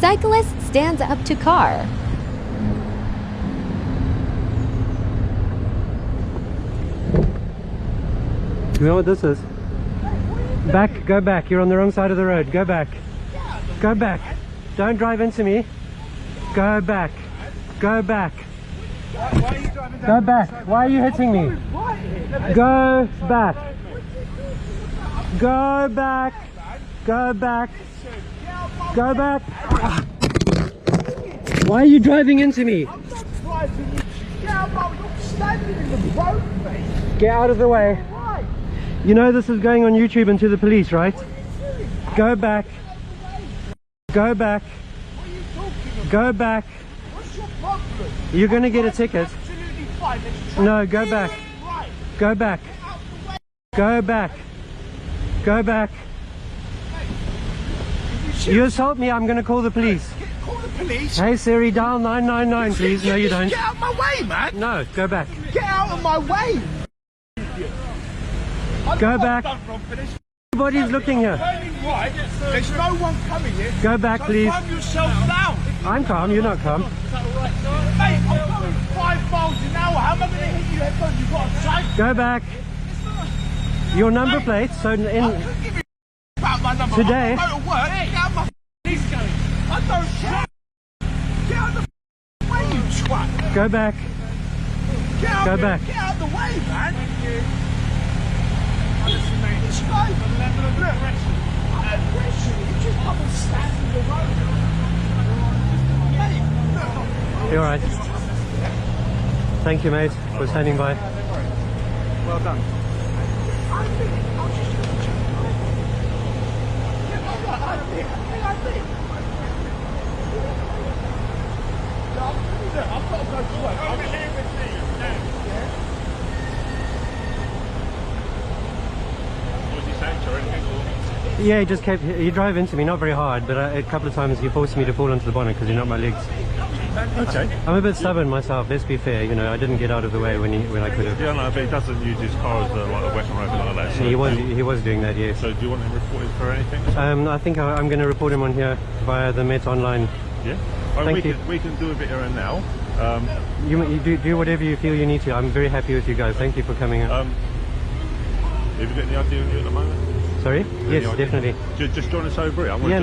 Cyclist stands up to car. You know what this is? Back, go back. You're on the wrong side of the road. Go back. Go back. Don't drive into me. Go back. Go back. Go back. Why are you hitting me? Go back. Go back. Go back. Go back. Why are you driving into me? I'm not driving you. You're standing in the road, mate. Get out of the way. Why? You know this is going on YouTube and to the police, right? Go back. Go back. What are you talking about? Go back. What's your problem? You're going to get a ticket. Absolutely fine. No, go back. Right. Go back. Out the way. Go back. Go back. You assault me, I'm going to call the police. Call the police. Hey Siri, dial 999 please. No you don't. Get out of my way, man. No, go back. Get out of my way. Go back. Everybody's looking here. Turning right. There's no one coming here. Go back, So please. calm yourself down. I'm calm, you're not calm. Mate, I'm going 5 miles an hour. How am I going to hit you headphones? You've got a cycle. Go back. Your number plate, so in About my number. Today- I go to work. Get out of my face going. I don't care. Get out of the way, you twat. go back. Get out Go of back. Get out of the way, man. Listen, mate. This guy. Look. Aggression. You just come and stand in the road. Mate, look. You're alright. Thank you mate for standing by. Well done. I think I'll just check. I've got to go to work. Over here with me. What was he saying? Or anything? Yeah, he just kept, he drove into me, not very hard, but a couple of times he forced me to fall onto the bonnet because he knocked my legs. Okay. I'm a bit stubborn myself, let's be fair, you know, I didn't get out of the way when I could have. Yeah, no, but he doesn't use his car as like a weapon or anything like that. So He was doing that, yes. So do you want him reported for anything? I think I'm going to report him on here via the Met Online. Yeah. Thank you. We can do a bit here and now. You do whatever you feel you need to. I'm very happy with you guys. Thank you for coming in. Have you got any idea of you at the moment? Sorry? Yes, Any idea? definitely. Just join us over here. Yeah, no